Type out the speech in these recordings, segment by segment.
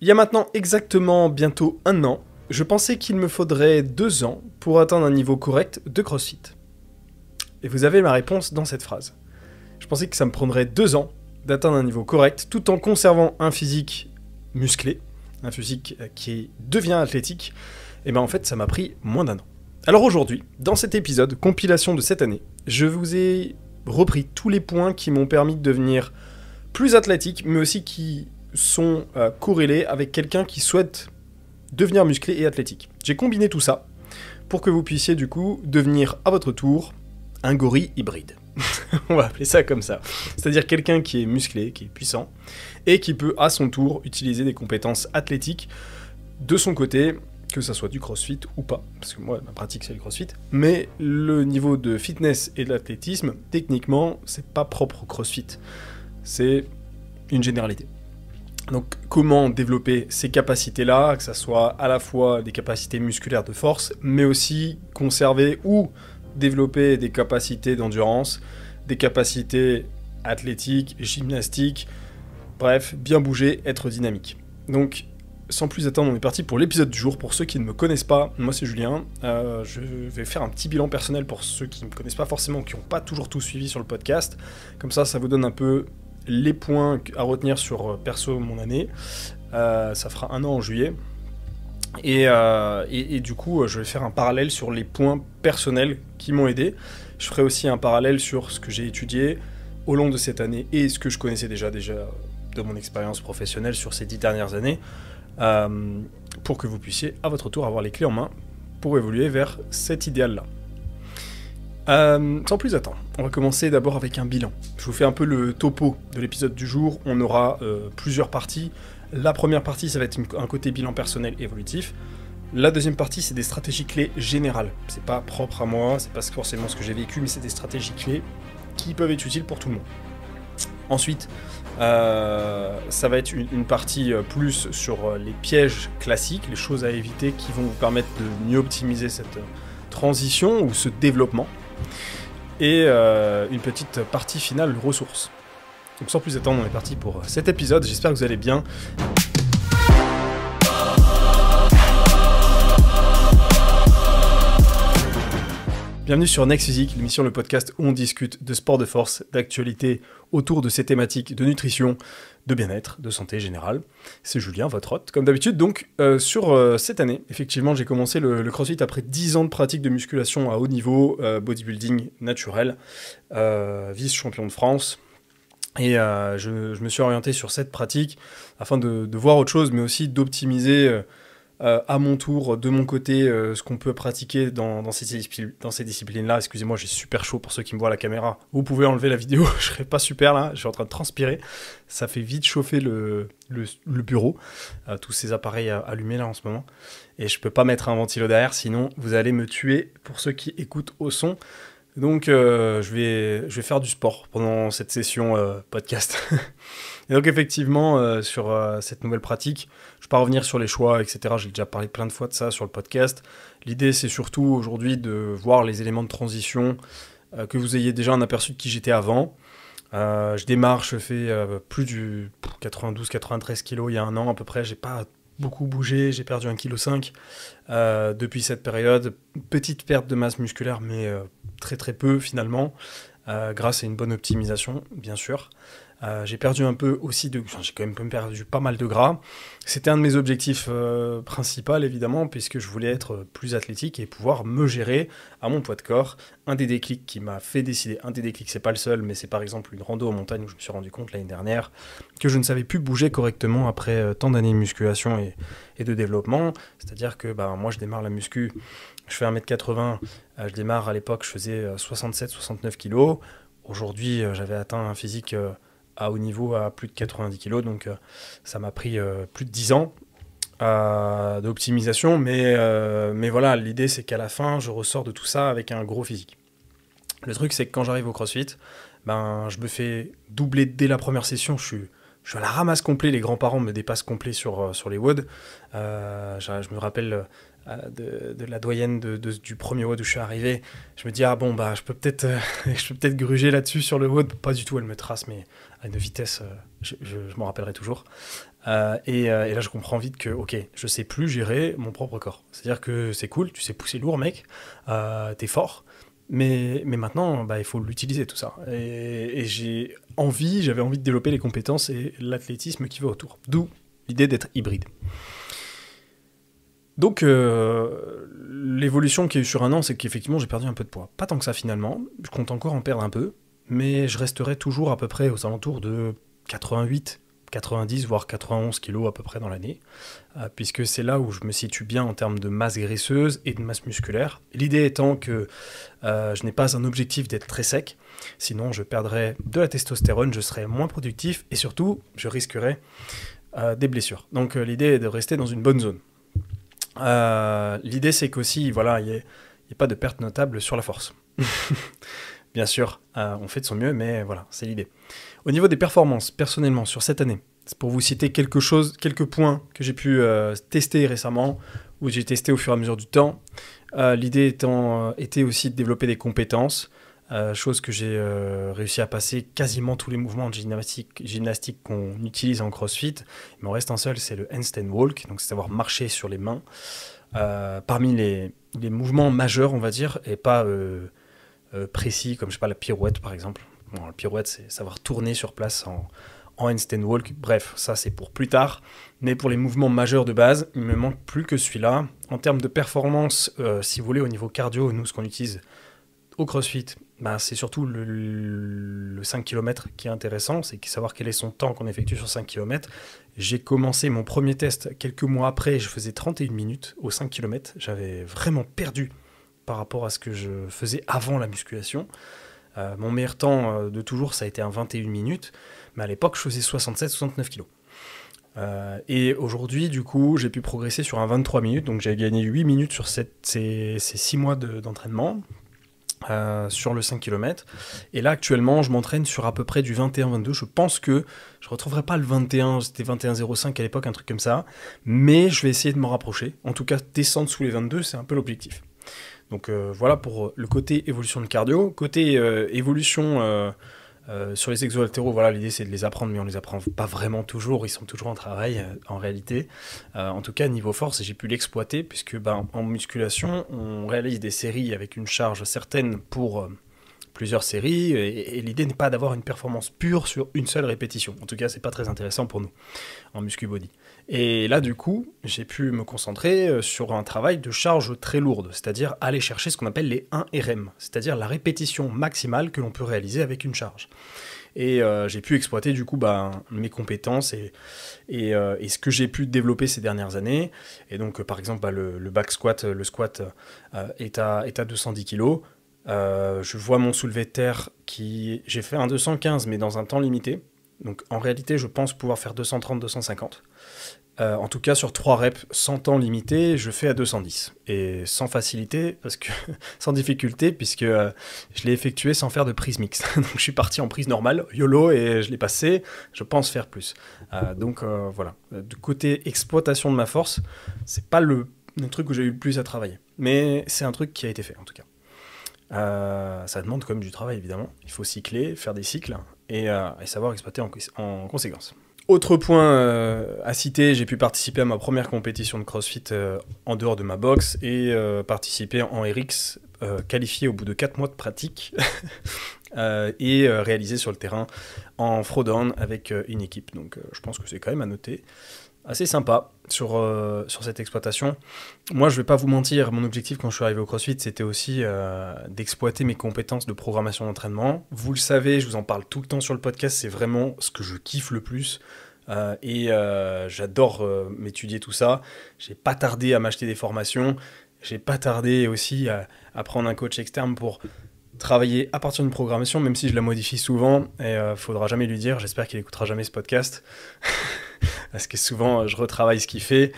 Il y a maintenant exactement bientôt 1 an, je pensais qu'il me faudrait 2 ans pour atteindre un niveau correct de CrossFit. Et vous avez ma réponse dans cette phrase. Je pensais que ça me prendrait 2 ans d'atteindre un niveau correct tout en conservant un physique musclé, un physique qui devient athlétique. Et bien en fait ça m'a pris moins d'1 an. Alors aujourd'hui, dans cet épisode, compilation de cette année, je vous ai repris tous les points qui m'ont permis de devenir plus athlétique, mais aussi qui sont corrélés avec quelqu'un qui souhaite devenir musclé et athlétique. J'ai combiné tout ça pour que vous puissiez du coup devenir à votre tour un gorille hybride. On va appeler ça comme ça. C'est-à-dire quelqu'un qui est musclé, qui est puissant, et qui peut à son tour utiliser des compétences athlétiques de son côté, que ça soit du crossfit ou pas, parce que moi, ma pratique c'est le crossfit, mais le niveau de fitness et de l'athlétisme, techniquement, c'est pas propre au crossfit. C'est une généralité. Donc comment développer ces capacités-là, que ça soit à la fois des capacités musculaires de force, mais aussi conserver ou développer des capacités d'endurance, des capacités athlétiques, gymnastiques, bref, bien bouger, être dynamique. Donc sans plus attendre, on est parti pour l'épisode du jour. Pour ceux qui ne me connaissent pas, moi c'est Julien, je vais faire un petit bilan personnel pour ceux qui ne me connaissent pas forcément, qui n'ont pas toujours tout suivi sur le podcast, comme ça vous donne un peu les points à retenir sur perso mon année. Ça fera 1 an en juillet. Et du coup, je vais faire un parallèle sur les points personnels qui m'ont aidé. Je ferai aussi un parallèle sur ce que j'ai étudié au long de cette année et ce que je connaissais déjà de mon expérience professionnelle sur ces 10 dernières années, pour que vous puissiez à votre tour avoir les clés en main pour évoluer vers cet idéal-là. Sans plus attendre, on va commencer d'abord avec un bilan. Je vous fais un peu le topo de l'épisode du jour. On aura plusieurs parties. La première partie, ça va être un côté bilan personnel évolutif. La deuxième partie, c'est des stratégies clés générales. C'est pas propre à moi, c'est pas forcément ce que j'ai vécu, mais c'est des stratégies clés qui peuvent être utiles pour tout le monde. Ensuite, ça va être une partie plus sur les pièges classiques, les choses à éviter qui vont vous permettre de mieux optimiser cette transition ou ce développement. Et une petite partie finale, ressources. Donc sans plus attendre, on est parti pour cet épisode, j'espère que vous allez bien. Bienvenue sur Next Physique, l'émission, le podcast où on discute de sport de force, d'actualité autour de ces thématiques de nutrition, de bien-être, de santé générale. C'est Julien, votre hôte, comme d'habitude. Donc sur cette année, effectivement, j'ai commencé le CrossFit après 10 ans de pratique de musculation à haut niveau, bodybuilding naturel, vice-champion de France. Et je me suis orienté sur cette pratique afin de voir autre chose, mais aussi d'optimiser à mon tour, de mon côté, ce qu'on peut pratiquer dans ces disciplines-là. Excusez-moi, j'ai super chaud pour ceux qui me voient à la caméra. Vous pouvez enlever la vidéo, je serai pas super là, je suis en train de transpirer. Ça fait vite chauffer le bureau, tous ces appareils allumés là en ce moment. Et je peux pas mettre un ventilo derrière, sinon vous allez me tuer pour ceux qui écoutent au son. Donc je vais faire du sport pendant cette session podcast. Et donc effectivement, sur cette nouvelle pratique, je ne vais pas revenir sur les choix, etc. J'ai déjà parlé plein de fois de ça sur le podcast. L'idée, c'est surtout aujourd'hui de voir les éléments de transition, que vous ayez déjà un aperçu de qui j'étais avant. Je démarre, je fais plus du 92-93 kg il y a 1 an à peu près. J'ai pas beaucoup bougé, j'ai perdu 1,5 kg depuis cette période. Petite perte de masse musculaire, mais très très peu finalement, grâce à une bonne optimisation, bien sûr. J'ai perdu un peu aussi j'ai quand même perdu pas mal de gras. C'était un de mes objectifs principaux évidemment, puisque je voulais être plus athlétique et pouvoir me gérer à mon poids de corps. Un des déclics qui m'a fait décider, c'est pas le seul, mais c'est par exemple une rando en montagne où je me suis rendu compte l'année dernière que je ne savais plus bouger correctement après tant d'années de musculation et de développement. C'est-à-dire que moi je démarre la muscu, je fais 1m80, je démarre à l'époque, je faisais 67-69 kg. Aujourd'hui, j'avais atteint un physique à haut niveau à plus de 90 kg, donc ça m'a pris plus de 10 ans d'optimisation, mais voilà, l'idée c'est qu'à la fin, je ressors de tout ça avec un gros physique. Le truc, c'est que quand j'arrive au CrossFit, je me fais doubler dès la première session, je suis à la ramasse complet, les grands-parents me dépassent complet sur les WOD. Je me rappelle de la doyenne du premier WOD où je suis arrivé, je me dis je peux peut-être gruger là-dessus sur le WOD. Pas du tout, elle me trace mais à une vitesse, je m'en rappellerai toujours. Et là, je comprends vite que, ok, je sais plus gérer mon propre corps. C'est-à-dire que c'est cool, tu sais pousser lourd, mec, t'es fort, mais maintenant, bah, il faut l'utiliser, tout ça. Et j'avais envie de développer les compétences et l'athlétisme qui va autour. D'où l'idée d'être hybride. Donc, l'évolution qu'il y a eu sur un an, c'est qu'effectivement, j'ai perdu un peu de poids. Pas tant que ça, finalement. Je compte encore en perdre un peu, mais je resterai toujours à peu près aux alentours de 88, 90, voire 91 kilos à peu près dans l'année, puisque c'est là où je me situe bien en termes de masse graisseuse et de masse musculaire. L'idée étant que je n'ai pas un objectif d'être très sec, sinon je perdrais de la testostérone, je serais moins productif et surtout je risquerais des blessures. Donc l'idée est de rester dans une bonne zone. L'idée c'est qu'aussi, voilà, il n'y ait pas de perte notable sur la force. Bien sûr, on fait de son mieux, mais voilà, c'est l'idée. Au niveau des performances, personnellement, sur cette année, c'est pour vous citer quelques points que j'ai pu tester récemment, ou j'ai testé au fur et à mesure du temps. L'idée était aussi de développer des compétences, chose que j'ai réussi à passer quasiment tous les mouvements de gymnastique qu'on utilise en CrossFit. Il m'en reste un seul, c'est le handstand walk, donc c'est savoir marcher sur les mains. Parmi les mouvements majeurs, on va dire, et pas précis, comme je sais pas, la pirouette par exemple. Bon, la pirouette, c'est savoir tourner sur place en handstand walk. Bref, ça c'est pour plus tard. Mais pour les mouvements majeurs de base, il me manque plus que celui-là. En termes de performance, si vous voulez, au niveau cardio, nous, ce qu'on utilise au CrossFit, bah, c'est surtout le 5 km qui est intéressant. C'est savoir quel est son temps qu'on effectue sur 5 km. J'ai commencé mon premier test quelques mois après. Je faisais 31 minutes au 5 km. J'avais vraiment perdu par rapport à ce que je faisais avant la musculation. Mon meilleur temps de toujours, ça a été un 21 minutes, mais à l'époque, je faisais 67-69 kilos. Et aujourd'hui, du coup, j'ai pu progresser sur un 23 minutes, donc j'ai gagné 8 minutes sur ces 6 mois d'entraînement sur le 5 km. Et là, actuellement, je m'entraîne sur à peu près du 21-22. Je pense que je ne retrouverai pas le 21, c'était 21-05 à l'époque, un truc comme ça, mais je vais essayer de m'en rapprocher. En tout cas, descendre sous les 22, c'est un peu l'objectif. Donc voilà pour le côté évolution de cardio. Côté évolution sur les exo-haltéros, voilà, l'idée c'est de les apprendre, mais on les apprend pas vraiment toujours, ils sont toujours en travail en réalité. En tout cas, niveau force, j'ai pu l'exploiter, puisque en musculation, on réalise des séries avec une charge certaine pour plusieurs séries, et l'idée n'est pas d'avoir une performance pure sur une seule répétition. En tout cas, c'est pas très intéressant pour nous, en muscu body. Et là, du coup, j'ai pu me concentrer sur un travail de charge très lourde, c'est-à-dire aller chercher ce qu'on appelle les 1 RM, c'est-à-dire la répétition maximale que l'on peut réaliser avec une charge. Et j'ai pu exploiter du coup mes compétences et ce que j'ai pu développer ces dernières années. Et donc, par exemple, le back squat, le squat est à 210 kg. Je vois mon soulevé de terre j'ai fait un 215 mais dans un temps limité, donc en réalité je pense pouvoir faire 230-250, en tout cas sur 3 reps sans temps limité je fais à 210 et sans facilité sans difficulté puisque je l'ai effectué sans faire de prise mixte. Donc je suis parti en prise normale YOLO et je l'ai passé, je pense faire plus. Donc voilà, du côté exploitation de ma force, c'est pas le truc où j'ai eu le plus à travailler, mais c'est un truc qui a été fait en tout cas. Ça demande quand même du travail évidemment, il faut cycler, faire des cycles et savoir exploiter en conséquence. Autre point à citer, j'ai pu participer à ma première compétition de CrossFit en dehors de ma box et participer en RX, qualifié au bout de 4 mois de pratique et réalisé sur le terrain en throwdown avec une équipe. Donc je pense que c'est quand même à noter. Assez sympa sur cette exploitation. Moi, je vais pas vous mentir, mon objectif quand je suis arrivé au CrossFit, c'était aussi d'exploiter mes compétences de programmation d'entraînement. Vous le savez, je vous en parle tout le temps sur le podcast, c'est vraiment ce que je kiffe le plus. Et j'adore m'étudier tout ça. J'ai pas tardé à m'acheter des formations. J'ai pas tardé aussi à prendre un coach externe pour travailler à partir d'une programmation, même si je la modifie souvent, et faudra jamais lui dire, j'espère qu'il écoutera jamais ce podcast, parce que souvent je retravaille ce qu'il fait,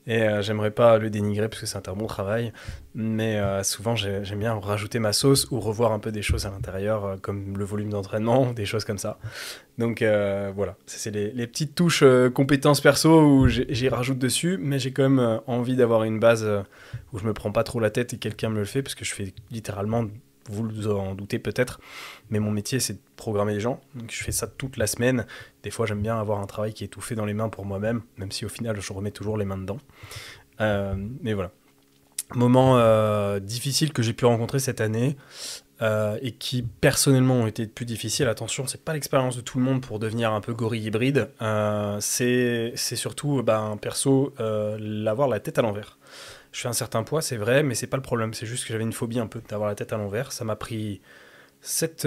et j'aimerais pas le dénigrer, parce que c'est un bon travail, mais souvent j'aime bien rajouter ma sauce, ou revoir un peu des choses à l'intérieur, comme le volume d'entraînement, des choses comme ça. Donc voilà, c'est les petites touches compétences perso, où j'y rajoute dessus, mais j'ai quand même envie d'avoir une base où je me prends pas trop la tête, et quelqu'un me le fait, parce que je fais littéralement vous vous en doutez peut-être, mais mon métier c'est de programmer les gens, donc je fais ça toute la semaine. Des fois j'aime bien avoir un travail qui est tout fait dans les mains pour moi-même, même si au final je remets toujours les mains dedans. Mais voilà. Moment difficile que j'ai pu rencontrer cette année, et qui personnellement ont été plus difficiles. Attention, c'est pas l'expérience de tout le monde pour devenir un peu gorille hybride, c'est surtout perso, l'avoir la tête à l'envers. Je fais un certain poids, c'est vrai, mais c'est pas le problème, c'est juste que j'avais une phobie un peu d'avoir la tête à l'envers. Ça m'a pris 7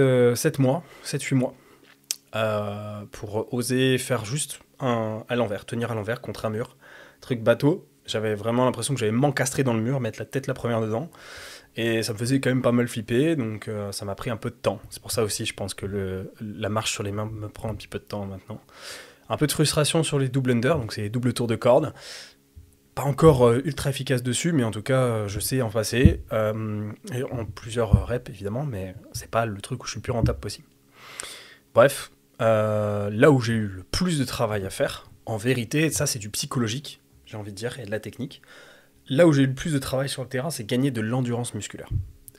mois, 7-8 mois, pour oser faire juste à l'envers, tenir à l'envers contre un mur. Truc bateau, j'avais vraiment l'impression que j'allais m'encastrer dans le mur, mettre la tête la première dedans. Et ça me faisait quand même pas mal flipper, donc ça m'a pris un peu de temps. C'est pour ça aussi, je pense que la marche sur les mains me prend un petit peu de temps maintenant. Un peu de frustration sur les double under, donc c'est les doubles tours de corde. Pas encore ultra efficace dessus, mais en tout cas, je sais en passer. Et en plusieurs reps, évidemment, mais c'est pas le truc où je suis le plus rentable possible. Bref, là où j'ai eu le plus de travail à faire, en vérité, ça c'est du psychologique, j'ai envie de dire, et de la technique. Là où j'ai eu le plus de travail sur le terrain, c'est gagner de l'endurance musculaire.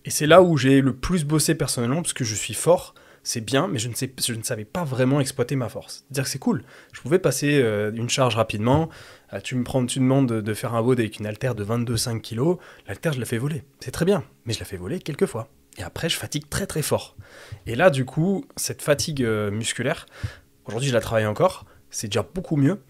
Et c'est là où j'ai le plus bossé personnellement, parce que je suis fort, c'est bien, mais je ne savais pas vraiment exploiter ma force. C'est-à-dire que c'est cool. Je pouvais passer une charge rapidement. Tu me demandes de faire un WOD avec une haltère de 22,5 kg. L'haltère, je la fais voler. C'est très bien, mais je la fais voler quelques fois. Et après, je fatigue très très fort. Et là, du coup, cette fatigue musculaire, aujourd'hui, je la travaille encore. C'est déjà beaucoup mieux.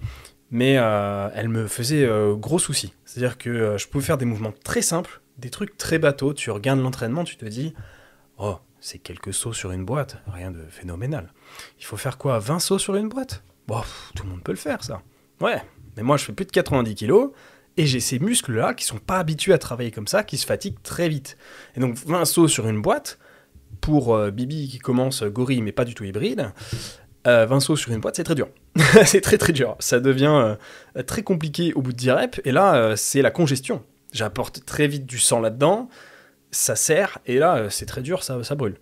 Mais elle me faisait gros soucis. C'est-à-dire que je pouvais faire des mouvements très simples, des trucs très bateaux. Tu regardes l'entraînement, tu te dis « Oh, c'est quelques sauts sur une boîte, rien de phénoménal. Il faut faire quoi, 20 sauts sur une boîte ? Bon, tout le monde peut le faire, ça. Ouais, mais moi, je fais plus de 90 kilos, et j'ai ces muscles-là qui sont pas habitués à travailler comme ça, qui se fatiguent très vite. Et donc, 20 sauts sur une boîte, pour Bibi qui commence gorille, mais pas du tout hybride, 20 sauts sur une boîte, c'est très dur. C'est très très dur. Ça devient très compliqué au bout de 10 reps. Et là, c'est la congestion. J'apporte très vite du sang là-dedans. Ça serre. Et là, c'est très dur, ça brûle.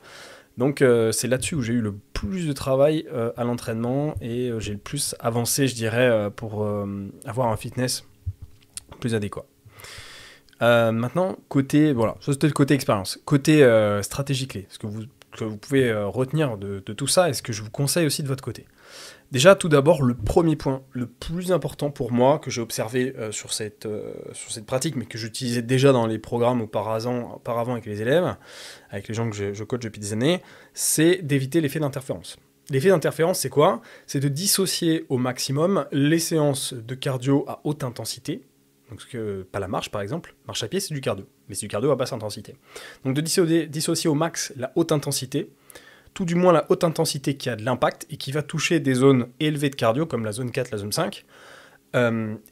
Donc, c'est là-dessus où j'ai eu le plus de travail à l'entraînement. Et j'ai le plus avancé, je dirais, pour avoir un fitness plus adéquat. Maintenant, voilà, ça c'était le côté expérience. Côté stratégie clé, ce que vous pouvez retenir de tout ça et ce que je vous conseille aussi de votre côté. Déjà, tout d'abord, le premier point, le plus important pour moi, que j'ai observé sur cette pratique, mais que j'utilisais déjà dans les programmes auparavant avec les élèves, avec les gens que je coach depuis des années, c'est d'éviter l'effet d'interférence. L'effet d'interférence, c'est quoi ? C'est de dissocier au maximum les séances de cardio à haute intensité. Donc, pas la marche, par exemple. Marche à pied, c'est du cardio. Mais c'est du cardio à basse intensité. Donc, de dissocier au max la haute intensité, tout du moins la haute intensité qui a de l'impact et qui va toucher des zones élevées de cardio, comme la zone 4, la zone 5,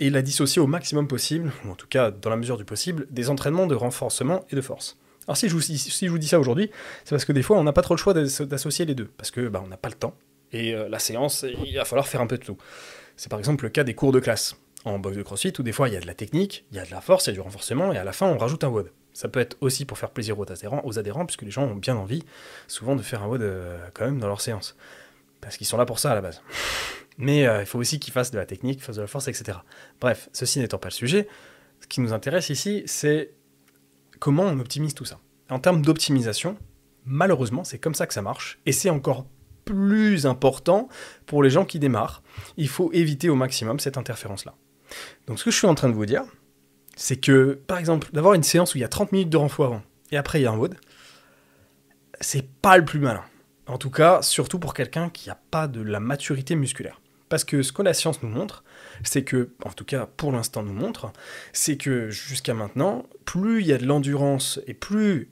et la dissocier au maximum possible, ou en tout cas dans la mesure du possible, des entraînements de renforcement et de force. Alors si je vous dis ça aujourd'hui, c'est parce que des fois on n'a pas trop le choix d'associer les deux, parce que on n'a pas le temps, et la séance, il va falloir faire un peu de tout. C'est par exemple le cas des cours de classe, en boxe de crossfit, où des fois il y a de la technique, il y a de la force, il y a du renforcement, et à la fin on rajoute un WOD. Ça peut être aussi pour faire plaisir aux adhérents, puisque les gens ont bien envie, souvent, de faire un WOD quand même dans leur séance. Parce qu'ils sont là pour ça, à la base. Mais il faut aussi qu'ils fassent de la technique, qu'ils fassent de la force, etc. Bref, ceci n'étant pas le sujet, ce qui nous intéresse ici, c'est comment on optimise tout ça. En termes d'optimisation, malheureusement, c'est comme ça que ça marche, et c'est encore plus important pour les gens qui démarrent. Il faut éviter au maximum cette interférence-là. Donc ce que je suis en train de vous dire, c'est que, par exemple, d'avoir une séance où il y a 30 minutes de renfort avant, et après il y a un WOD, c'est pas le plus malin. En tout cas, surtout pour quelqu'un qui n'a pas de la maturité musculaire. Parce que ce que la science nous montre, c'est que, en tout cas pour l'instant nous montre, c'est que jusqu'à maintenant, plus il y a de l'endurance et plus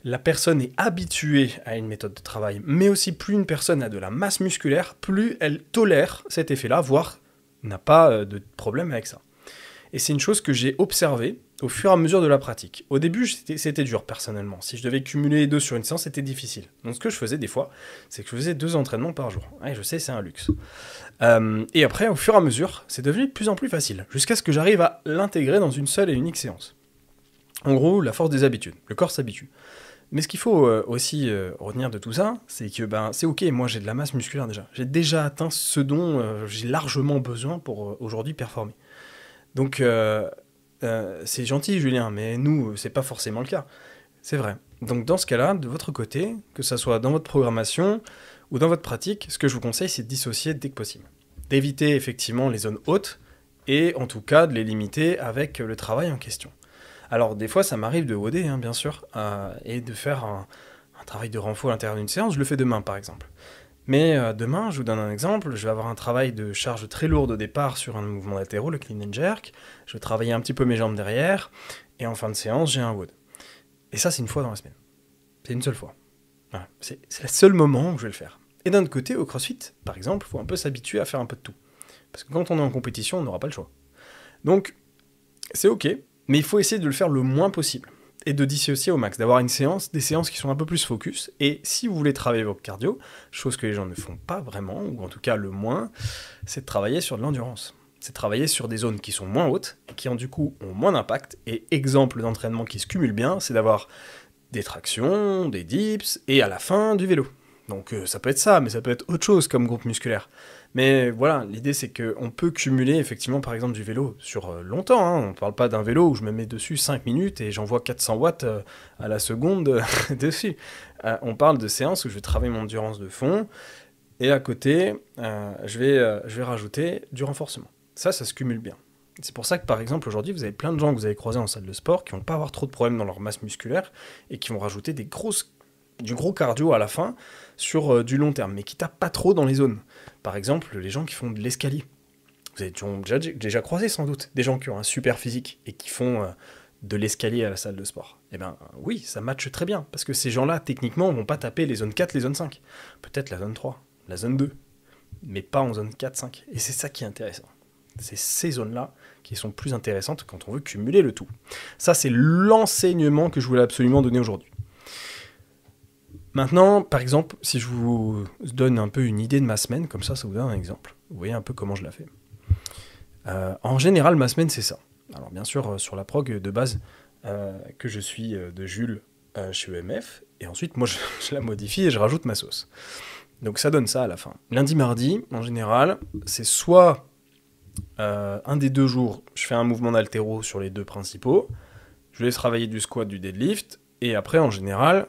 la personne est habituée à une méthode de travail, mais aussi plus une personne a de la masse musculaire, plus elle tolère cet effet-là, voire n'a pas de problème avec ça. Et c'est une chose que j'ai observée au fur et à mesure de la pratique. Au début, c'était dur personnellement. Si je devais cumuler les deux sur une séance, c'était difficile. Donc ce que je faisais des fois, c'est que je faisais 2 entraînements par jour. Ouais, je sais, c'est un luxe. Et après, au fur et à mesure, c'est devenu de plus en plus facile, jusqu'à ce que j'arrive à l'intégrer dans une seule et unique séance. En gros, la force des habitudes. Le corps s'habitue. Mais ce qu'il faut aussi retenir de tout ça, c'est que c'est ok, moi j'ai de la masse musculaire déjà. J'ai déjà atteint ce dont j'ai largement besoin pour aujourd'hui performer. Donc c'est gentil Julien, mais nous, c'est pas forcément le cas. C'est vrai. Donc dans ce cas-là, de votre côté, que ça soit dans votre programmation ou dans votre pratique, ce que je vous conseille, c'est de dissocier dès que possible. D'éviter effectivement les zones hautes et en tout cas de les limiter avec le travail en question. Alors des fois, ça m'arrive de WOD, bien sûr, et de faire un travail de renfort à l'intérieur d'une séance. Je le fais demain, par exemple. Mais demain, je vous donne un exemple, je vais avoir un travail de charge très lourde au départ sur un mouvement latéraux, le clean and jerk. Je vais travailler un petit peu mes jambes derrière, et en fin de séance, j'ai un WOD. Et ça, c'est une fois dans la semaine. C'est une seule fois. Voilà. C'est le seul moment où je vais le faire. Et d'un autre côté, au CrossFit, par exemple, il faut un peu s'habituer à faire un peu de tout. Parce que quand on est en compétition, on n'aura pas le choix. Donc, c'est ok, mais il faut essayer de le faire le moins possible. Et de dissocier au max, d'avoir des séances qui sont un peu plus focus. Et si vous voulez travailler votre cardio, chose que les gens ne font pas vraiment, ou en tout cas le moins, c'est de travailler sur de l'endurance. C'est de travailler sur des zones qui sont moins hautes, et qui du coup ont moins d'impact. Et exemple d'entraînement qui se cumule bien, c'est d'avoir des tractions, des dips, et à la fin, du vélo. Donc ça peut être ça, mais ça peut être autre chose comme groupe musculaire. Mais voilà, l'idée c'est qu'on peut cumuler effectivement par exemple du vélo sur longtemps. On ne parle pas d'un vélo où je me mets dessus 5 minutes et j'envoie 400 watts à la seconde dessus. On parle de séances où je vais travailler mon endurance de fond et à côté, je vais rajouter du renforcement. Ça se cumule bien. C'est pour ça que par exemple aujourd'hui vous avez plein de gens que vous avez croisés en salle de sport qui vont pas avoir trop de problèmes dans leur masse musculaire et qui vont rajouter du gros cardio à la fin sur du long terme, mais qui tapent pas trop dans les zones. Par exemple, les gens qui font de l'escalier. Vous avez déjà croisé sans doute des gens qui ont un super physique et qui font de l'escalier à la salle de sport. Eh bien oui, ça matche très bien, parce que ces gens-là, techniquement, vont pas taper les zones 4, les zones 5. Peut-être la zone 3, la zone 2, mais pas en zone 4, 5. Et c'est ça qui est intéressant. C'est ces zones-là qui sont plus intéressantes quand on veut cumuler le tout. Ça, c'est l'enseignement que je voulais absolument donner aujourd'hui. Maintenant, par exemple, si je vous donne un peu une idée de ma semaine, comme ça vous donne un exemple. Vous voyez un peu comment je la fais. En général, ma semaine, c'est ça. Alors bien sûr, sur la prog de base, que je suis de Jules chez EMF, et ensuite, moi, je la modifie et je rajoute ma sauce. Donc ça donne ça à la fin. Lundi, mardi, en général, c'est soit un des 2 jours, je fais un mouvement d'haltéro sur les 2 principaux, je vais travailler du squat, du deadlift, et après, en général,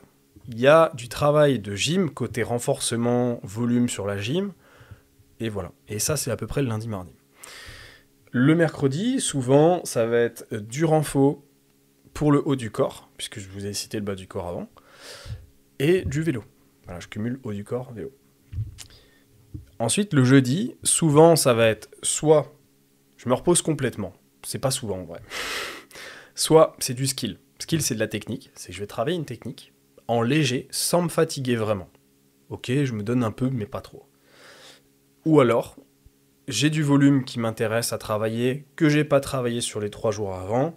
il y a du travail de gym, côté renforcement, volume sur la gym, et voilà. Et ça, c'est à peu près le lundi, mardi. Le mercredi, souvent, ça va être du renfo pour le haut du corps, puisque je vous ai cité le bas du corps avant, et du vélo. Voilà, je cumule haut du corps, vélo. Ensuite, le jeudi, souvent, ça va être soit je me repose complètement, c'est pas souvent en vrai, soit c'est du skill. Skill, c'est de la technique, c'est que je vais travailler une technique en léger, sans me fatiguer vraiment. Ok, je me donne un peu, mais pas trop. Ou alors, j'ai du volume qui m'intéresse à travailler, que j'ai pas travaillé sur les 3 jours avant,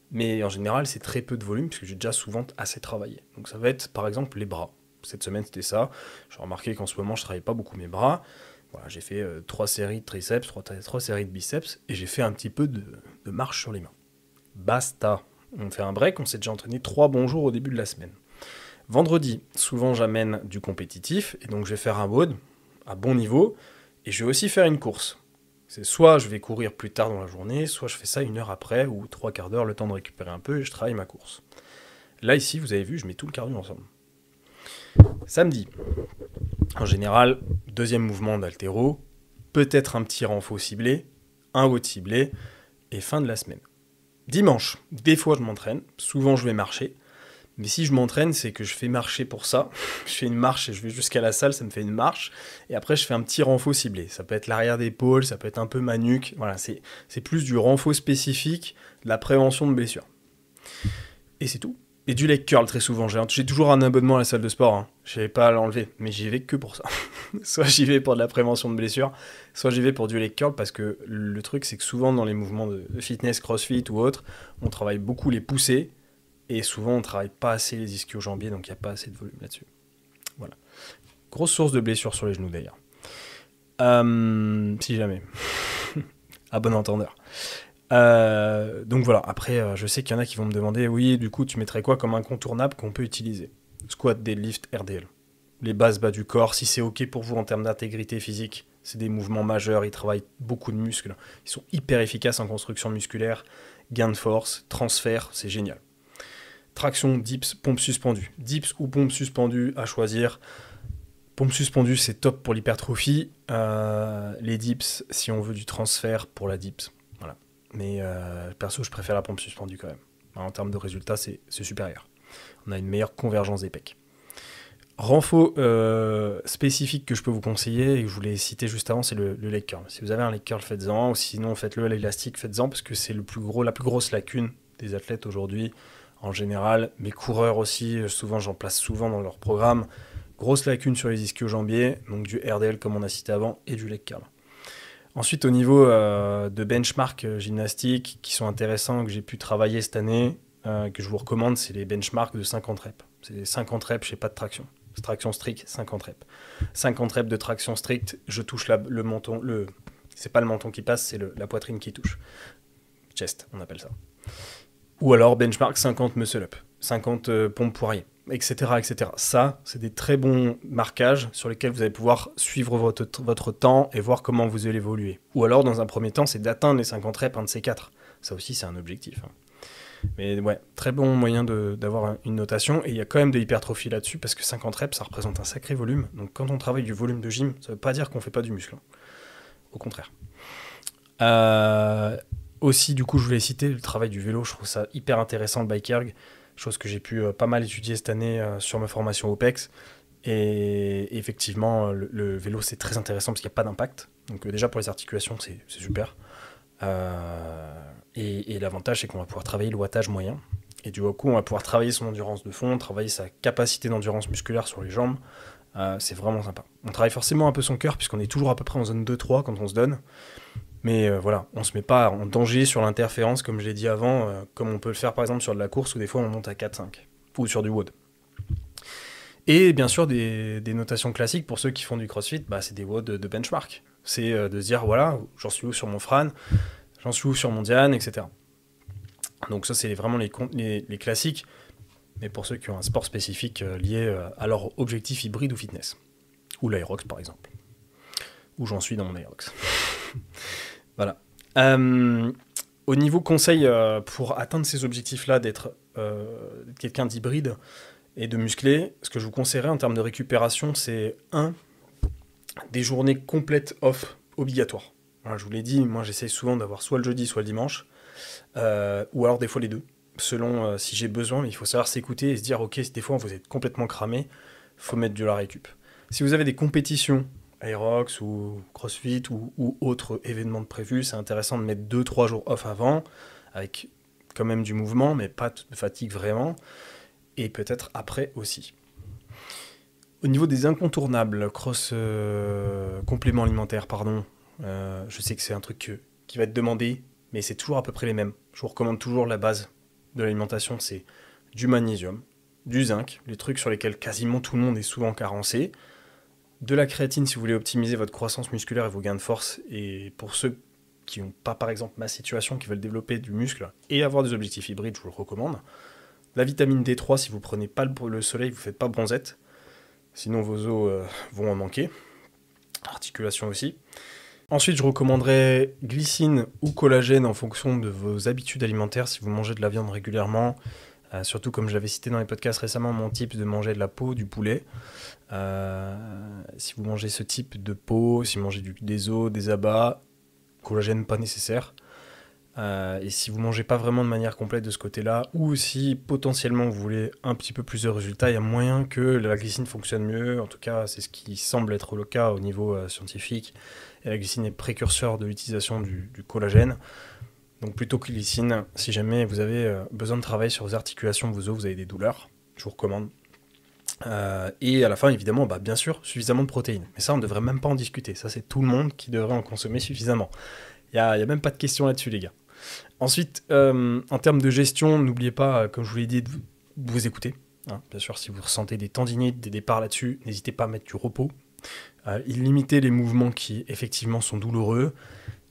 mais en général, c'est très peu de volume, puisque j'ai déjà souvent assez travaillé. Donc ça va être, par exemple, les bras. Cette semaine, c'était ça. J'ai remarqué qu'en ce moment, je travaillais pas beaucoup mes bras. Voilà, j'ai fait 3 séries de triceps, 3 séries de biceps, et j'ai fait un petit peu de marche sur les mains. Basta. On fait un break, on s'est déjà entraîné 3 bons jours au début de la semaine. Vendredi, souvent j'amène du compétitif, et donc je vais faire un WOD à bon niveau, et je vais aussi faire une course. C'est soit je vais courir plus tard dans la journée, soit je fais ça 1 heure après, ou 3/4 d'heure, le temps de récupérer un peu, et je travaille ma course. Là, ici, vous avez vu, je mets tout le cardio ensemble. Samedi, en général, 2e mouvement d'haltéro, peut-être un petit renfo ciblé, un WOD ciblé, et fin de la semaine. Dimanche, des fois je m'entraîne, souvent je vais marcher, mais si je m'entraîne, c'est que je fais marcher pour ça. Je fais une marche et je vais jusqu'à la salle, ça me fait une marche, et après je fais un petit renfo ciblé. Ça peut être l'arrière d'épaule, ça peut être un peu ma nuque, voilà, c'est plus du renfo spécifique, de la prévention de blessures. Et c'est tout. Et du leg curl très souvent, j'ai toujours un abonnement à la salle de sport, je ne vais pas l'enlever, mais j'y vais que pour ça. Soit j'y vais pour de la prévention de blessures, soit j'y vais pour du leg curl, parce que le truc c'est que souvent dans les mouvements de fitness, crossfit ou autre, on travaille beaucoup les poussées, et souvent on travaille pas assez les ischio-jambiers, donc il n'y a pas assez de volume là-dessus. Voilà. Grosse source de blessures sur les genoux d'ailleurs. Si jamais. À bon entendeur. Donc voilà, après je sais qu'il y en a qui vont me demander, oui, du coup tu mettrais quoi comme incontournable qu'on peut utiliser? Squat, deadlift, RDL. Les bases bas du corps, si c'est ok pour vous en termes d'intégrité physique, c'est des mouvements majeurs, ils travaillent beaucoup de muscles, ils sont hyper efficaces en construction musculaire, gain de force, transfert, c'est génial. Traction, dips, pompe suspendue. Dips ou pompe suspendue à choisir. Pompe suspendue, c'est top pour l'hypertrophie. Les dips, si on veut du transfert pour la dips. Voilà. Mais perso, je préfère la pompe suspendue quand même. En termes de résultats, c'est supérieur. On a une meilleure convergence des pecs. Renfort spécifique que je peux vous conseiller, et que je vous l'ai cité juste avant, c'est le leg curl. Si vous avez un leg curl, faites-en. Ou sinon, faites-le à l'élastique, faites-en, parce que c'est la plus grosse lacune des athlètes aujourd'hui, en général. Mes coureurs aussi, souvent, j'en place souvent dans leur programme. Grosse lacune sur les ischio-jambiers, donc du RDL comme on a cité avant, et du leg curl. Ensuite, au niveau de benchmark gymnastique, qui sont intéressants, que j'ai pu travailler cette année, que je vous recommande, c'est les benchmarks de 50 reps. C'est des 50 reps, je n'ai pas de traction. Traction stricte, 50 reps. 50 reps de traction stricte, je touche le menton. C'est pas le menton qui passe, c'est la poitrine qui touche. Chest, on appelle ça. Ou alors benchmark 50 muscle-up, 50 pompes poiriers, etc., etc. Ça, c'est des très bons marquages sur lesquels vous allez pouvoir suivre votre temps et voir comment vous allez évoluer. Ou alors, dans un premier temps, c'est d'atteindre les 50 reps, un de ces 4. Ça aussi, c'est un objectif. Mais ouais, très bon moyen d'avoir une notation. Et il y a quand même de l'hypertrophie là-dessus, parce que 50 reps, ça représente un sacré volume. Donc quand on travaille du volume de gym, ça ne veut pas dire qu'on ne fait pas du muscle. Au contraire. Aussi, du coup, je voulais citer le travail du vélo. Je trouve ça hyper intéressant, le bike erg. Chose que j'ai pu pas mal étudier cette année sur ma formation OPEX. Et effectivement, le vélo, c'est très intéressant parce qu'il n'y a pas d'impact. Donc déjà, pour les articulations, c'est super. Et l'avantage, c'est qu'on va pouvoir travailler le wattage moyen. Et du coup, on va pouvoir travailler son endurance de fond, travailler sa capacité d'endurance musculaire sur les jambes. C'est vraiment sympa. On travaille forcément un peu son cœur, puisqu'on est toujours à peu près en zone 2-3 quand on se donne. Mais voilà, on ne se met pas en danger sur l'interférence, comme je l'ai dit avant, comme on peut le faire par exemple sur de la course, où des fois on monte à 4-5, ou sur du WOD. Et bien sûr, des notations classiques pour ceux qui font du CrossFit, c'est des WOD de benchmark. C'est de se dire, voilà, j'en suis où sur mon Fran, j'en suis où sur mon Diane, etc. Donc ça, c'est vraiment les classiques, mais pour ceux qui ont un sport spécifique lié à leur objectif hybride ou fitness. Ou l'Aerox, par exemple. Où j'en suis dans mon Aerox. Voilà. Au niveau conseil, pour atteindre ces objectifs-là, d'être quelqu'un d'hybride et de musclé, ce que je vous conseillerais en termes de récupération, c'est des journées complètes off obligatoires. Voilà, je vous l'ai dit, moi j'essaye souvent d'avoir soit le jeudi, soit le dimanche, ou alors des fois les deux, selon si j'ai besoin, mais il faut savoir s'écouter et se dire, ok, si des fois vous êtes complètement cramé, il faut mettre de la récup. Si vous avez des compétitions, Aerox ou CrossFit ou autres événements de prévus, c'est intéressant de mettre 2-3 jours off avant, avec quand même du mouvement, mais pas de fatigue vraiment, et peut-être après aussi. Au niveau des incontournables, compléments alimentaires, pardon, je sais que c'est un truc qui va être demandé, mais c'est toujours à peu près les mêmes. Je vous recommande toujours la base de l'alimentation, c'est du magnésium, du zinc, les trucs sur lesquels quasiment tout le monde est souvent carencé, de la créatine si vous voulez optimiser votre croissance musculaire et vos gains de force, et pour ceux qui n'ont pas par exemple ma situation, qui veulent développer du muscle et avoir des objectifs hybrides, je vous le recommande. La vitamine D3 si vous ne prenez pas le soleil, vous ne faites pas bronzette, sinon vos os vont en manquer. Articulation aussi. Ensuite, je recommanderais glycine ou collagène en fonction de vos habitudes alimentaires. Si vous mangez de la viande régulièrement, surtout comme je l'avais cité dans les podcasts récemment, mon type de manger de la peau, du poulet. Si vous mangez ce type de peau, si vous mangez des os, des abats, collagène pas nécessaire. Et si vous mangez pas vraiment de manière complète de ce côté-là, ou si potentiellement vous voulez un petit peu plus de résultats, il y a moyen que la glycine fonctionne mieux. En tout cas, c'est ce qui semble être le cas au niveau scientifique. Et la glycine est précurseur de l'utilisation du collagène. Donc plutôt que glycine, si jamais vous avez besoin de travailler sur vos articulations, vos os, vous avez des douleurs, je vous recommande. Et à la fin, évidemment, bien sûr, suffisamment de protéines. Mais ça, on ne devrait même pas en discuter. Ça, c'est tout le monde qui devrait en consommer suffisamment. Il n'y a même pas de question là-dessus, les gars. Ensuite, en termes de gestion, n'oubliez pas, comme je vous l'ai dit, de vous écouter. Bien sûr, si vous ressentez des tendinites, des départs là-dessus, n'hésitez pas à mettre du repos. Limiter les mouvements qui, effectivement, sont douloureux.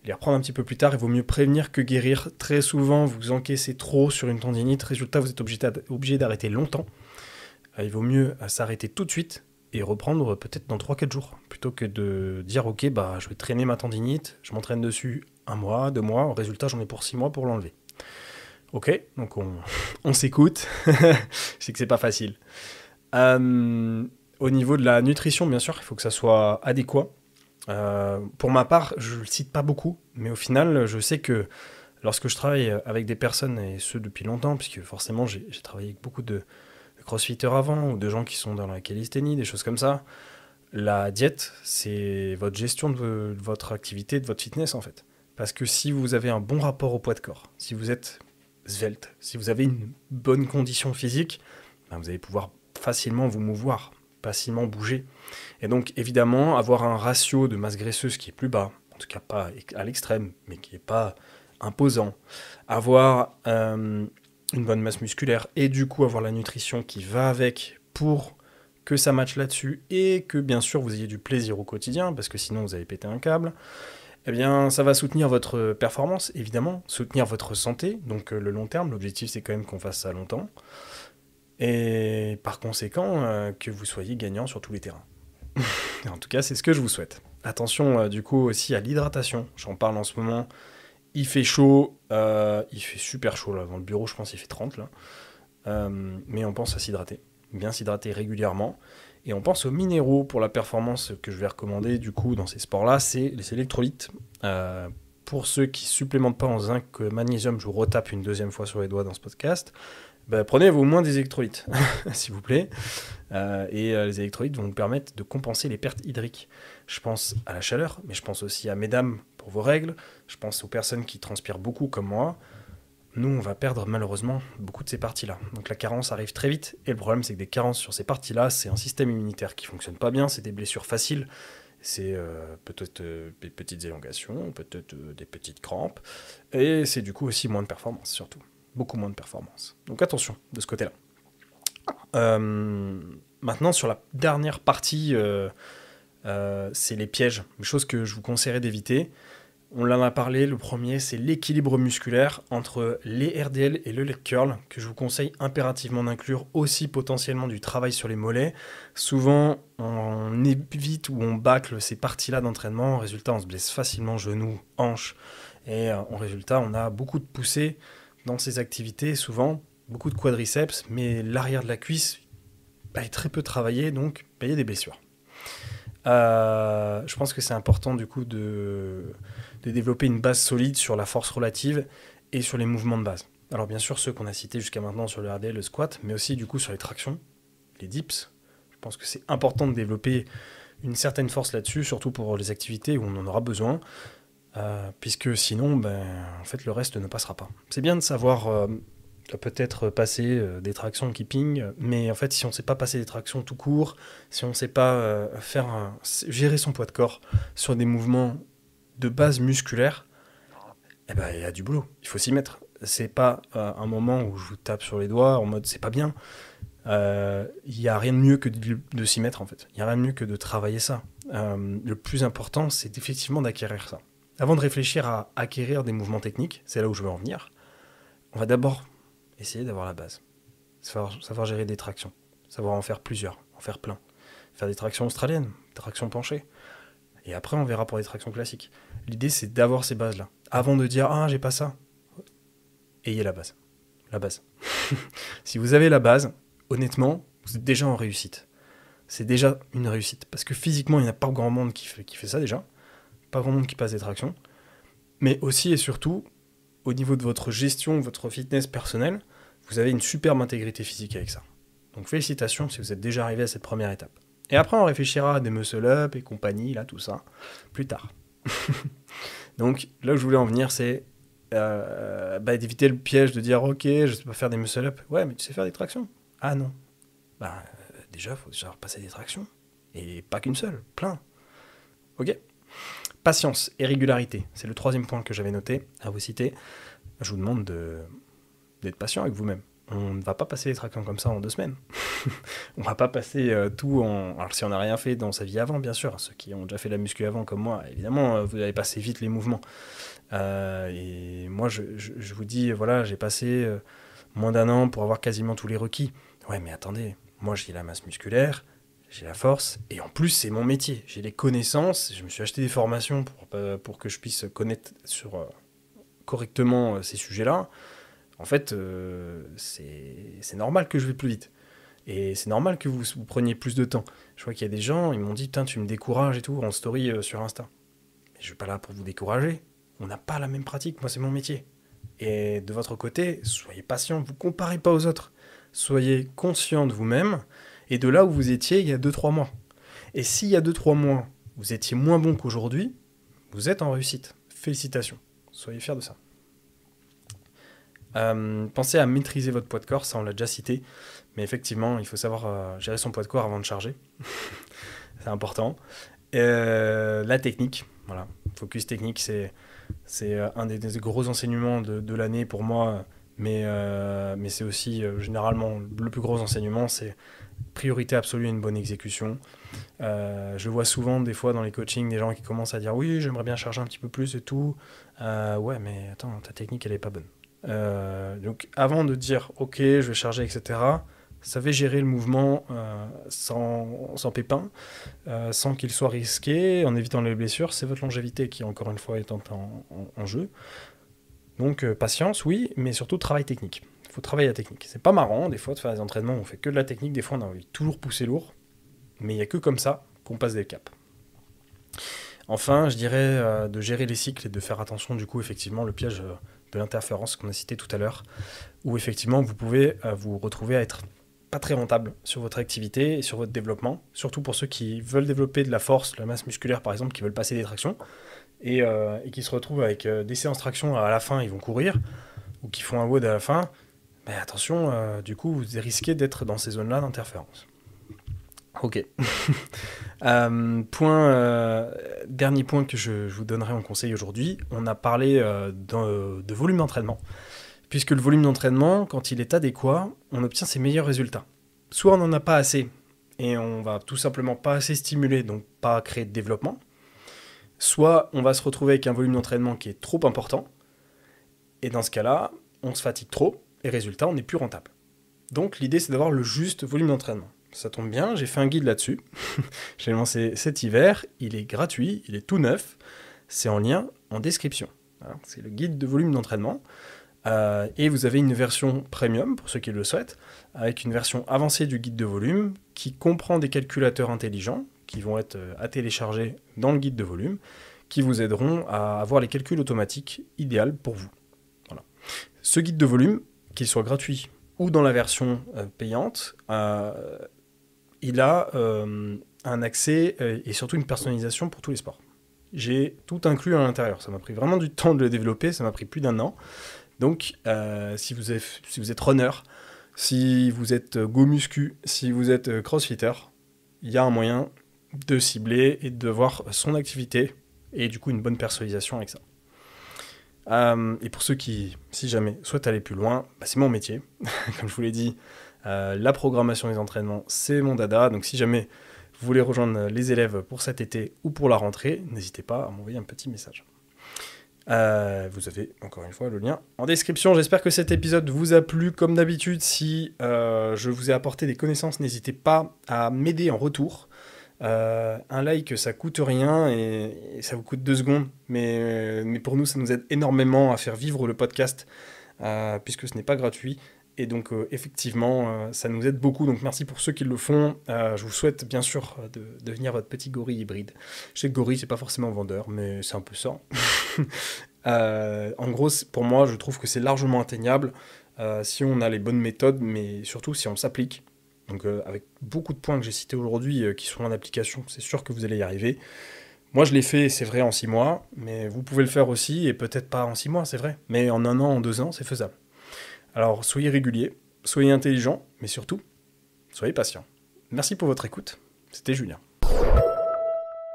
Les reprendre un petit peu plus tard, il vaut mieux prévenir que guérir. Très souvent, vous encaissez trop sur une tendinite. Résultat, vous êtes obligé d'arrêter longtemps. Il vaut mieux s'arrêter tout de suite et reprendre peut-être dans 3-4 jours. Plutôt que de dire, ok, je vais traîner ma tendinite, je m'entraîne dessus 1 mois, 2 mois. Résultat, j'en ai pour 6 mois pour l'enlever. Ok, donc on s'écoute. Je sais que c'est pas facile. Au niveau de la nutrition, bien sûr, il faut que ça soit adéquat. Pour ma part, je le cite pas beaucoup, mais au final, je sais que lorsque je travaille avec des personnes, et ce depuis longtemps, puisque forcément j'ai travaillé avec beaucoup de crossfitters avant, ou de gens qui sont dans la calisthénie, des choses comme ça, la diète, c'est votre gestion de votre activité, de votre fitness en fait. Parce que si vous avez un bon rapport au poids de corps, si vous êtes svelte, si vous avez une bonne condition physique, ben vous allez pouvoir facilement vous mouvoir, facilement bouger. Et donc évidemment, avoir un ratio de masse graisseuse qui est plus bas, en tout cas pas à l'extrême, mais qui n'est pas imposant, avoir une bonne masse musculaire et du coup avoir la nutrition qui va avec pour que ça matche là-dessus et que bien sûr vous ayez du plaisir au quotidien, parce que sinon vous allez péter un câble, eh bien ça va soutenir votre performance, évidemment, soutenir votre santé, donc le long terme, l'objectif c'est quand même qu'on fasse ça longtemps, et par conséquent que vous soyez gagnant sur tous les terrains. En tout cas c'est ce que je vous souhaite. Attention du coup aussi à l'hydratation, j'en parle en ce moment, il fait chaud, il fait super chaud là, dans le bureau je pense qu'il fait 30 là, mais on pense à s'hydrater, bien s'hydrater régulièrement. Et on pense aux minéraux pour la performance que je vais recommander du coup dans ces sports-là, c'est les électrolytes. Pour ceux qui ne supplémentent pas en zinc, magnésium, je vous retape une deuxième fois sur les doigts dans ce podcast, bah, prenez au moins des électrolytes, s'il vous plaît. Les électrolytes vont vous permettre de compenser les pertes hydriques. Je pense à la chaleur, mais je pense aussi à mesdames pour vos règles, je pense aux personnes qui transpirent beaucoup comme moi. Nous, on va perdre malheureusement beaucoup de ces parties-là. Donc la carence arrive très vite, et le problème c'est que des carences sur ces parties-là, c'est un système immunitaire qui fonctionne pas bien, c'est des blessures faciles, c'est peut-être des petites élongations, peut-être des petites crampes, et c'est du coup aussi moins de performance surtout, beaucoup moins de performance. Donc attention de ce côté-là. Maintenant sur la dernière partie, c'est les pièges, une chose que je vous conseillerais d'éviter. On en a parlé, le premier, c'est l'équilibre musculaire entre les RDL et le leg curl, que je vous conseille impérativement d'inclure, aussi potentiellement du travail sur les mollets. Souvent, on évite ou on bâcle ces parties-là d'entraînement. En résultat, on se blesse facilement genoux, hanches, et en résultat, on a beaucoup de poussées dans ces activités, souvent beaucoup de quadriceps, mais l'arrière de la cuisse est très peu travaillé, donc il y a des blessures. Je pense que c'est important du coup de développer une base solide sur la force relative et sur les mouvements de base. Alors bien sûr ceux qu'on a cités jusqu'à maintenant sur le RDL, le squat, mais aussi du coup sur les tractions, les dips. Je pense que c'est important de développer une certaine force là-dessus, surtout pour les activités où on en aura besoin, puisque sinon en fait le reste ne passera pas. C'est bien de savoir peut-être passer des tractions qui pingent, mais en fait si on ne sait pas passer des tractions tout court, si on ne sait pas gérer son poids de corps sur des mouvements de base musculaire, il y a du boulot, il faut s'y mettre. C'est pas un moment où je vous tape sur les doigts en mode c'est pas bien. Il n'y a rien de mieux que de s'y mettre en fait. Il n'y a rien de mieux que de travailler ça. Le plus important, c'est effectivement d'acquérir ça. Avant de réfléchir à acquérir des mouvements techniques, c'est là où je veux en venir, on va d'abord essayer d'avoir la base. Savoir gérer des tractions. Savoir en faire plusieurs, en faire plein. Faire des tractions australiennes, des tractions penchées. Et après, on verra pour des tractions classiques. L'idée, c'est d'avoir ces bases-là. Avant de dire « Ah, j'ai pas ça », ayez la base. La base. Si vous avez la base, honnêtement, vous êtes déjà en réussite. C'est déjà une réussite. Parce que physiquement, il n'y a pas grand monde qui fait ça déjà. Pas grand monde qui passe des tractions. Mais aussi et surtout, au niveau de votre gestion, votre fitness personnel, vous avez une superbe intégrité physique avec ça. Donc félicitations si vous êtes déjà arrivé à cette première étape. Et après, on réfléchira à des muscle-up et compagnie, là, tout ça, plus tard. Donc là où je voulais en venir, c'est d'éviter le piège de dire « Ok, je sais pas faire des muscle-up. » Ouais, mais tu sais faire des tractions. Ah non. Déjà, il faut savoir passer des tractions. Et pas qu'une seule, plein. Ok. Patience et régularité, c'est le troisième point que j'avais noté à vous citer. Je vous demande d'être patient avec vous-même. On ne va pas passer les tractions comme ça en 2 semaines. On ne va pas passer tout en... Alors si on n'a rien fait dans sa vie avant, bien sûr, ceux qui ont déjà fait la muscu avant comme moi, évidemment, vous allez passer vite les mouvements. Et moi, je vous dis, voilà, j'ai passé moins d'1 an pour avoir quasiment tous les requis. Ouais, mais attendez, moi j'ai la masse musculaire, j'ai la force, et en plus c'est mon métier. J'ai les connaissances, je me suis acheté des formations pour que je puisse connaître correctement ces sujets-là. en fait, c'est normal que je vais plus vite. Et c'est normal que vous preniez plus de temps. Je vois qu'il y a des gens, ils m'ont dit, putain, tu me décourages et tout, en story sur Insta. Mais je suis pas là pour vous décourager. On n'a pas la même pratique, moi c'est mon métier. Et de votre côté, soyez patient, vous comparez pas aux autres. Soyez conscient de vous-même et de là où vous étiez il y a 2-3 mois. Et s'il y a 2-3 mois, vous étiez moins bon qu'aujourd'hui, vous êtes en réussite. Félicitations. Soyez fiers de ça. Pensez à maîtriser votre poids de corps, ça on l'a déjà cité. Mais effectivement, il faut savoir gérer son poids de corps avant de charger. C'est important. La technique, voilà. Focus technique, c'est un des gros enseignements de l'année pour moi. Mais c'est aussi généralement le plus gros enseignement, c'est priorité absolue à une bonne exécution. Je vois souvent des fois dans les coachings des gens qui commencent à dire oui, j'aimerais bien charger un petit peu plus et tout. Ouais, mais attends, ta technique elle est pas bonne. Donc avant de dire ok, je vais charger, etc., savez gérer le mouvement sans pépin, sans qu'il soit risqué, en évitant les blessures. C'est votre longévité qui, encore une fois, est en jeu. Donc, patience, oui, mais surtout travail technique. Il faut travailler la technique. C'est pas marrant, des fois, de faire des entraînements où on fait que de la technique. Des fois, on a envie de toujours pousser lourd, mais il n'y a que comme ça qu'on passe des caps. Enfin, je dirais de gérer les cycles et de faire attention, du coup, effectivement, le piège de l'interférence qu'on a cité tout à l'heure, où, effectivement, vous pouvez vous retrouver à être pas très rentable sur votre activité et sur votre développement, surtout pour ceux qui veulent développer de la force, de la masse musculaire par exemple, qui veulent passer des tractions et qui se retrouvent avec des séances traction à la fin, ils vont courir, ou qui font un WOD à la fin, mais attention, du coup vous risquez d'être dans ces zones-là d'interférence. Ok. Dernier point que je vous donnerai en conseil aujourd'hui, on a parlé de volume d'entraînement. Puisque le volume d'entraînement, quand il est adéquat, on obtient ses meilleurs résultats. Soit on n'en a pas assez, et on va tout simplement pas assez stimuler, donc pas créer de développement. Soit on va se retrouver avec un volume d'entraînement qui est trop important, et dans ce cas-là, on se fatigue trop, et résultat, on n'est plus rentable. Donc l'idée, c'est d'avoir le juste volume d'entraînement. Ça tombe bien, j'ai fait un guide là-dessus. J'ai lancé cet hiver, il est gratuit, il est tout neuf, c'est en lien en description. Voilà, c'est le guide de volume d'entraînement. Et vous avez une version premium, pour ceux qui le souhaitent, avec une version avancée du guide de volume qui comprend des calculateurs intelligents qui vont être à télécharger dans le guide de volume, qui vous aideront à avoir les calculs automatiques idéaux pour vous. Voilà. Ce guide de volume, qu'il soit gratuit ou dans la version payante, il a un accès et surtout une personnalisation pour tous les sports. J'ai tout inclus à l'intérieur. Ça m'a pris vraiment du temps de le développer, ça m'a pris plus d'1 an. Donc, si vous êtes runner, si vous êtes go muscu, si vous êtes crossfitter, il y a un moyen de cibler et de voir son activité et du coup une bonne personnalisation avec ça. Et pour ceux qui, si jamais, souhaitent aller plus loin, c'est mon métier. Comme je vous l'ai dit, la programmation des entraînements, c'est mon dada. Donc si jamais vous voulez rejoindre les élèves pour cet été ou pour la rentrée, n'hésitez pas à m'envoyer un petit message. Vous avez encore une fois le lien en description. J'espère que cet épisode vous a plu. Comme d'habitude, si je vous ai apporté des connaissances, n'hésitez pas à m'aider en retour. Un like, ça coûte rien et ça vous coûte 2 secondes, mais pour nous, ça nous aide énormément à faire vivre le podcast puisque ce n'est pas gratuit. Et donc, effectivement, ça nous aide beaucoup. Donc, merci pour ceux qui le font. Je vous souhaite, bien sûr, de devenir votre petit gorille hybride. Je sais que gorille, c'est pas forcément vendeur, mais c'est un peu ça. En gros, pour moi, je trouve que c'est largement atteignable si on a les bonnes méthodes, mais surtout si on s'applique. Donc, avec beaucoup de points que j'ai cités aujourd'hui qui sont en application, c'est sûr que vous allez y arriver. Moi, je l'ai fait, c'est vrai, en 6 mois, mais vous pouvez le faire aussi, et peut-être pas en 6 mois, c'est vrai. Mais en 1 an, en 2 ans, c'est faisable. Alors, soyez réguliers, soyez intelligents, mais surtout, soyez patients. Merci pour votre écoute. C'était Julien.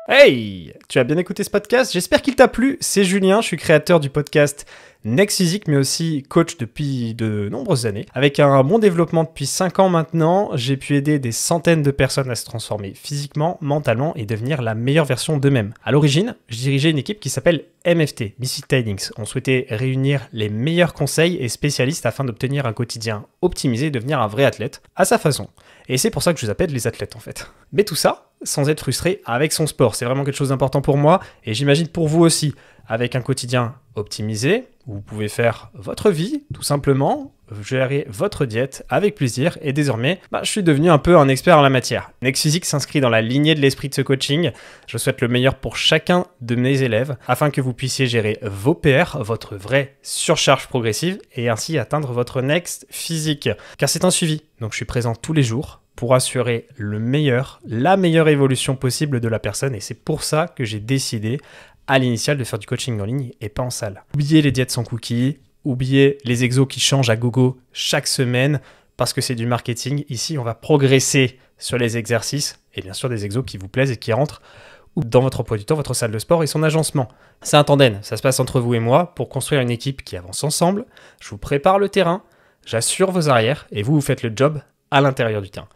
Hey! Tu as bien écouté ce podcast? J'espère qu'il t'a plu. C'est Julien, je suis créateur du podcast Next Physique, mais aussi coach depuis de nombreuses années. Avec un bon développement depuis 5 ans maintenant, j'ai pu aider des centaines de personnes à se transformer physiquement, mentalement et devenir la meilleure version d'eux-mêmes. À l'origine, je dirigeais une équipe qui s'appelle MFT, Mystic Tidings. On souhaitait réunir les meilleurs conseils et spécialistes afin d'obtenir un quotidien optimisé et devenir un vrai athlète, à sa façon. Et c'est pour ça que je vous appelle les athlètes en fait. Mais tout ça, sans être frustré avec son sport. C'est vraiment quelque chose d'important pour moi et j'imagine pour vous aussi. Avec un quotidien optimiser, vous pouvez faire votre vie, tout simplement, gérer votre diète avec plaisir, et désormais, je suis devenu un peu un expert en la matière. Next Physique s'inscrit dans la lignée de l'esprit de ce coaching. Je souhaite le meilleur pour chacun de mes élèves, afin que vous puissiez gérer vos PR, votre vraie surcharge progressive, et ainsi atteindre votre Next Physique. Car c'est un suivi, donc je suis présent tous les jours, pour assurer la meilleure évolution possible de la personne, et c'est pour ça que j'ai décidé à l'initial de faire du coaching en ligne et pas en salle. Oubliez les diètes sans cookies, oubliez les exos qui changent à gogo chaque semaine parce que c'est du marketing. Ici, on va progresser sur les exercices et bien sûr des exos qui vous plaisent et qui rentrent dans votre emploi du temps, votre salle de sport et son agencement. C'est un tandem, ça se passe entre vous et moi pour construire une équipe qui avance ensemble. Je vous prépare le terrain, j'assure vos arrières et vous faites le job à l'intérieur du terrain.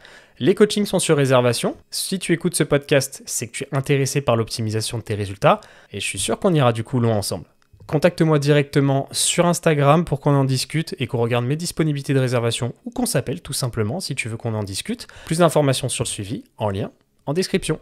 Les coachings sont sur réservation. Si tu écoutes ce podcast, c'est que tu es intéressé par l'optimisation de tes résultats et je suis sûr qu'on ira du coup loin ensemble. Contacte-moi directement sur Instagram pour qu'on en discute et qu'on regarde mes disponibilités de réservation ou qu'on s'appelle tout simplement si tu veux qu'on en discute. Plus d'informations sur le suivi en lien en description.